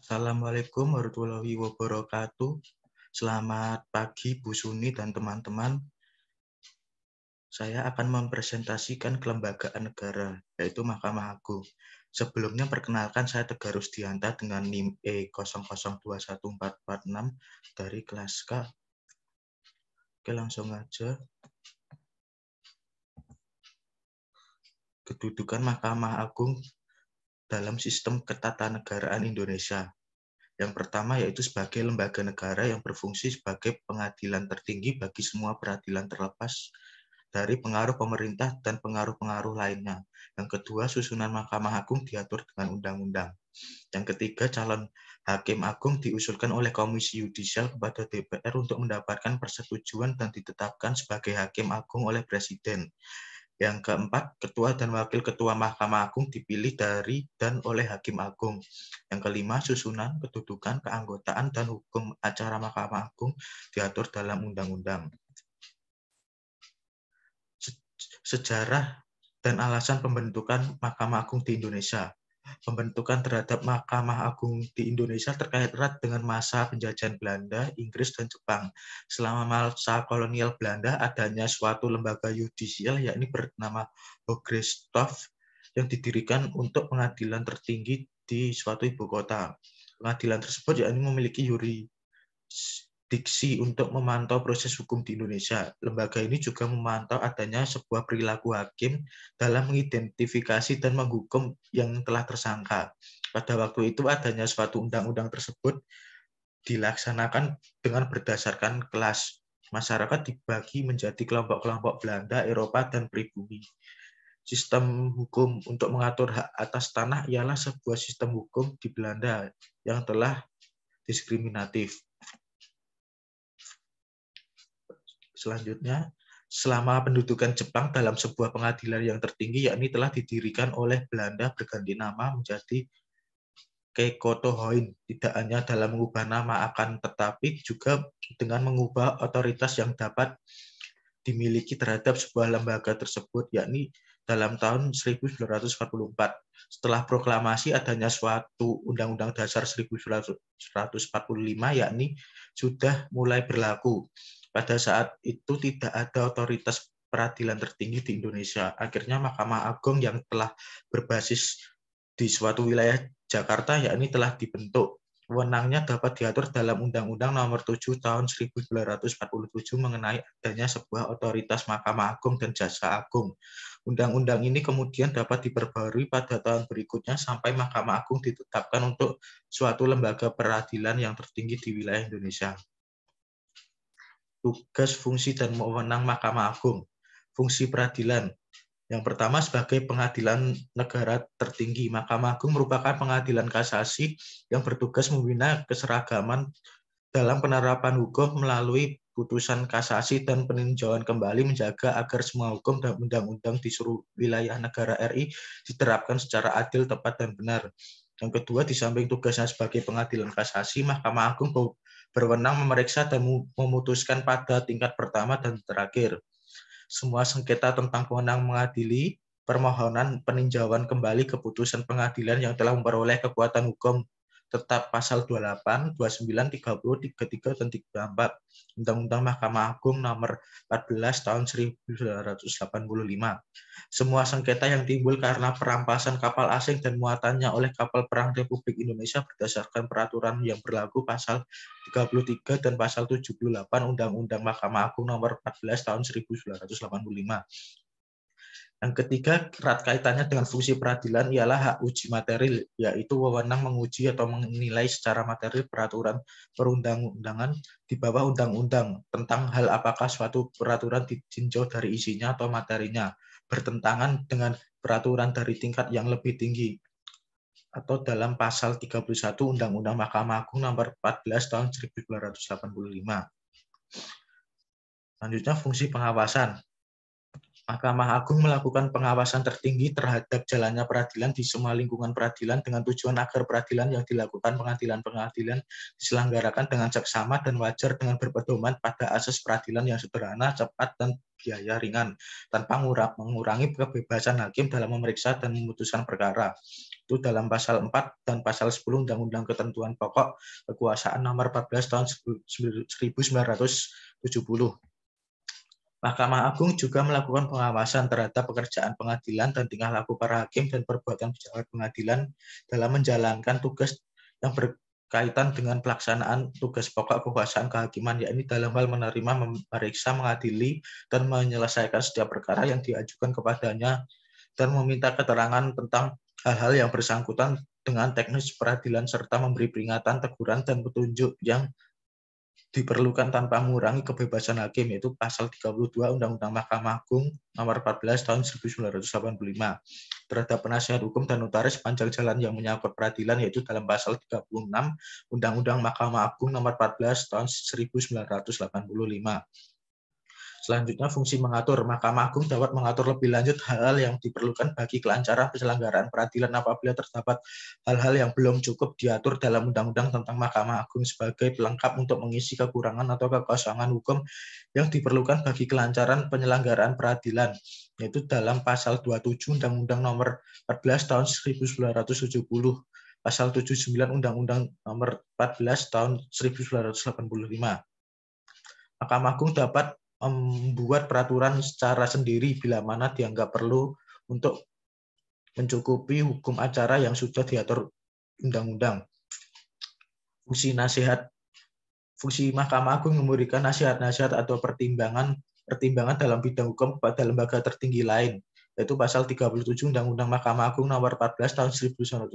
Assalamualaikum warahmatullahi wabarakatuh. Selamat pagi Bu Suni dan teman-teman. Saya akan mempresentasikan kelembagaan negara, yaitu Mahkamah Agung. Sebelumnya perkenalkan, saya Tegar Rusdianta dengan NIM E00214446 dari kelas K. Oke, langsung aja. Kedudukan Mahkamah Agung dalam sistem ketatanegaraan Indonesia. Yang pertama yaitu sebagai lembaga negara yang berfungsi sebagai pengadilan tertinggi bagi semua peradilan terlepas dari pengaruh pemerintah dan pengaruh-pengaruh lainnya. Yang kedua, susunan Mahkamah Agung diatur dengan undang-undang. Yang ketiga, calon Hakim Agung diusulkan oleh Komisi Yudisial kepada DPR untuk mendapatkan persetujuan dan ditetapkan sebagai Hakim Agung oleh Presiden. Yang keempat, ketua dan wakil ketua Mahkamah Agung dipilih dari dan oleh Hakim Agung. Yang kelima, susunan, kedudukan, keanggotaan, dan hukum acara Mahkamah Agung diatur dalam undang-undang. Sejarah dan alasan pembentukan Mahkamah Agung di Indonesia. Pembentukan terhadap Mahkamah Agung di Indonesia terkait erat dengan masa penjajahan Belanda, Inggris, dan Jepang. Selama masa kolonial Belanda, adanya suatu lembaga yudisial yakni bernama Hooggerechtshof yang didirikan untuk pengadilan tertinggi di suatu ibu kota. Pengadilan tersebut yakni memiliki yurisdiksi untuk memantau proses hukum di Indonesia. Lembaga ini juga memantau adanya sebuah perilaku hakim dalam mengidentifikasi dan menghukum yang telah tersangka. Pada waktu itu adanya suatu undang-undang tersebut dilaksanakan dengan berdasarkan kelas. Masyarakat dibagi menjadi kelompok-kelompok Belanda, Eropa, dan pribumi. Sistem hukum untuk mengatur hak atas tanah ialah sebuah sistem hukum di Belanda yang telah diskriminatif. Selanjutnya, selama pendudukan Jepang dalam sebuah pengadilan yang tertinggi, yakni telah didirikan oleh Belanda berganti nama menjadi Keikoto-Hoin, tidak hanya dalam mengubah nama akan tetapi juga dengan mengubah otoritas yang dapat dimiliki terhadap sebuah lembaga tersebut, yakni dalam tahun 1944. Setelah proklamasi adanya suatu Undang-Undang Dasar 1945, yakni sudah mulai berlaku. Pada saat itu tidak ada otoritas peradilan tertinggi di Indonesia. Akhirnya Mahkamah Agung yang telah berbasis di suatu wilayah Jakarta yakni telah dibentuk. Wewenangnya dapat diatur dalam Undang-Undang Nomor 7 Tahun 1947 mengenai adanya sebuah otoritas Mahkamah Agung dan Jaksa Agung. Undang-undang ini kemudian dapat diperbarui pada tahun berikutnya sampai Mahkamah Agung ditetapkan untuk suatu lembaga peradilan yang tertinggi di wilayah Indonesia. Tugas, fungsi, dan wewenang Mahkamah Agung. Fungsi peradilan. Yang pertama, sebagai pengadilan negara tertinggi, Mahkamah Agung merupakan pengadilan kasasi yang bertugas membina keseragaman dalam penerapan hukum melalui putusan kasasi dan peninjauan kembali, menjaga agar semua hukum dan undang-undang di seluruh wilayah negara RI diterapkan secara adil, tepat, dan benar. Yang kedua, di samping tugasnya sebagai pengadilan kasasi, Mahkamah Agung berwenang memeriksa dan memutuskan pada tingkat pertama dan terakhir semua sengketa tentang kewenangan mengadili, permohonan peninjauan kembali keputusan pengadilan yang telah memperoleh kekuatan hukum tetap pasal 28, 29, 30, 33, dan 34 Undang-Undang Mahkamah Agung Nomor 14 Tahun 1985. Semua sengketa yang timbul karena perampasan kapal asing dan muatannya oleh kapal perang Republik Indonesia berdasarkan peraturan yang berlaku pasal 33 dan pasal 78 Undang-Undang Mahkamah Agung Nomor 14 Tahun 1985. Yang ketiga, erat kaitannya dengan fungsi peradilan ialah hak uji materi, yaitu wewenang menguji atau menilai secara materi peraturan perundang-undangan di bawah undang-undang tentang hal apakah suatu peraturan ditinjau dari isinya atau materinya bertentangan dengan peraturan dari tingkat yang lebih tinggi atau dalam pasal 31 Undang-Undang Mahkamah Agung Nomor 14 Tahun 1985. Selanjutnya, fungsi pengawasan. Mahkamah Agung melakukan pengawasan tertinggi terhadap jalannya peradilan di semua lingkungan peradilan dengan tujuan agar peradilan yang dilakukan pengadilan-pengadilan diselenggarakan dengan seksama dan wajar dengan berpedoman pada asas peradilan yang sederhana, cepat, dan biaya ringan, tanpa mengurangi kebebasan hakim dalam memeriksa dan memutuskan perkara. Itu dalam pasal 4 dan pasal 10 Undang-Undang Ketentuan Pokok Kekuasaan Nomor 14 Tahun 1970. Mahkamah Agung juga melakukan pengawasan terhadap pekerjaan pengadilan dan tingkah laku para hakim dan perbuatan pejabat pengadilan dalam menjalankan tugas yang berkaitan dengan pelaksanaan tugas pokok kekuasaan kehakiman, yakni dalam hal menerima, memeriksa, mengadili, dan menyelesaikan setiap perkara yang diajukan kepadanya dan meminta keterangan tentang hal-hal yang bersangkutan dengan teknis peradilan serta memberi peringatan, teguran, dan petunjuk yang diperlukan tanpa mengurangi kebebasan hakim, yaitu pasal 32 Undang-Undang Mahkamah Agung nomor 14 tahun 1985 terhadap penasihat hukum dan notaris sepanjang jalan yang menyangkut peradilan, yaitu dalam pasal 36 Undang-Undang Mahkamah Agung nomor 14 tahun 1985. Selanjutnya, fungsi mengatur. Mahkamah Agung dapat mengatur lebih lanjut hal-hal yang diperlukan bagi kelancaran penyelenggaraan peradilan apabila terdapat hal-hal yang belum cukup diatur dalam Undang-Undang tentang Mahkamah Agung sebagai pelengkap untuk mengisi kekurangan atau kekosongan hukum yang diperlukan bagi kelancaran penyelenggaraan peradilan, yaitu dalam pasal 27 Undang-Undang nomor 14 tahun 1970, pasal 79 Undang-Undang nomor 14 tahun 1985. Mahkamah Agung dapat membuat peraturan secara sendiri bila mana dianggap perlu untuk mencukupi hukum acara yang sudah diatur undang-undang. Fungsi nasihat. Fungsi Mahkamah Agung memberikan nasihat-nasihat atau pertimbangan dalam bidang hukum kepada lembaga tertinggi lain, yaitu pasal 37 Undang-Undang Mahkamah Agung nomor 14 tahun 1985.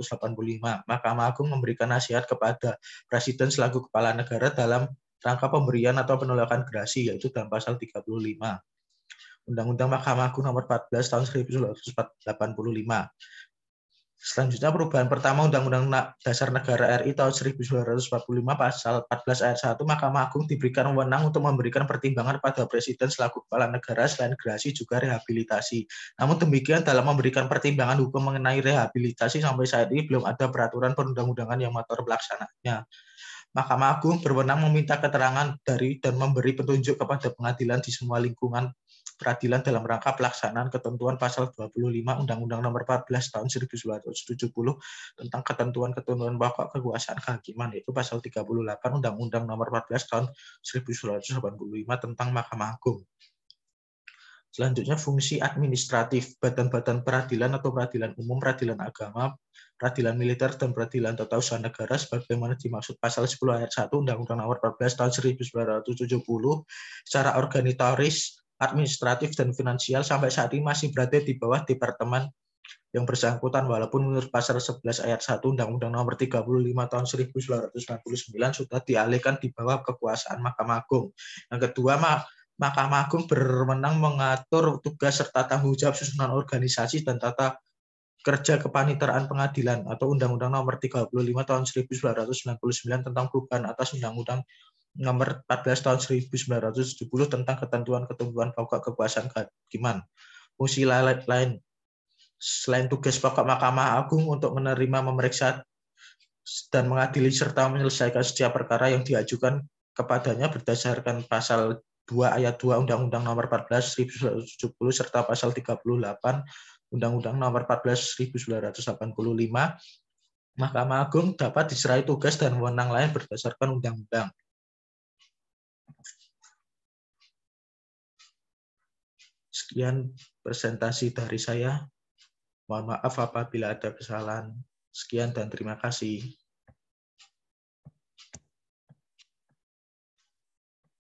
Mahkamah Agung memberikan nasihat kepada Presiden selaku kepala negara dalam rangka pemberian atau penolakan gerasi, yaitu dalam pasal 35. Undang-Undang Mahkamah Agung nomor 14 tahun 1985. Selanjutnya, perubahan pertama Undang-Undang Dasar Negara RI tahun 1945 pasal 14 ayat 1, Mahkamah Agung diberikan wewenang untuk memberikan pertimbangan pada Presiden selaku kepala negara selain gerasi juga rehabilitasi. Namun demikian, dalam memberikan pertimbangan hukum mengenai rehabilitasi sampai saat ini belum ada peraturan perundang-undangan yang mengatur pelaksanaannya. Mahkamah Agung berwenang meminta keterangan dari dan memberi petunjuk kepada pengadilan di semua lingkungan peradilan dalam rangka pelaksanaan ketentuan pasal 25 Undang-Undang nomor 14 tahun 1970 tentang ketentuan-ketentuan pokok kekuasaan kehakiman, yaitu pasal 38 Undang-Undang nomor 14 tahun 1985 tentang Mahkamah Agung. Selanjutnya, fungsi administratif. Badan-badan peradilan atau peradilan umum, peradilan agama, peradilan militer, dan peradilan tata usaha negara sebagaimana dimaksud pasal 10 ayat 1 Undang-Undang nomor 14 tahun 1970 secara organisatoris, administratif, dan finansial sampai saat ini masih berada di bawah departemen yang bersangkutan, walaupun menurut pasal 11 ayat 1 Undang-Undang nomor 35 tahun 1999 sudah dialihkan di bawah kekuasaan Mahkamah Agung. Yang kedua, Mahkamah Agung berwenang mengatur tugas serta tanggung jawab susunan organisasi dan tata kerja kepaniteraan pengadilan atau Undang-Undang nomor 35 tahun 1999 tentang perubahan atas Undang-Undang nomor 14 tahun 1970 tentang ketentuan-ketentuan pokok kekuasaan kehakiman. Fungsi lain selain tugas pokok Mahkamah Agung untuk menerima, memeriksa, dan mengadili serta menyelesaikan setiap perkara yang diajukan kepadanya berdasarkan pasal 2 ayat 2 Undang-Undang nomor 14 1970 serta pasal 38 Undang-Undang nomor 14 1985, Mahkamah Agung dapat diserai tugas dan wewenang lain berdasarkan undang-undang. Sekian presentasi dari saya. Mohon maaf apabila ada kesalahan. Sekian dan terima kasih.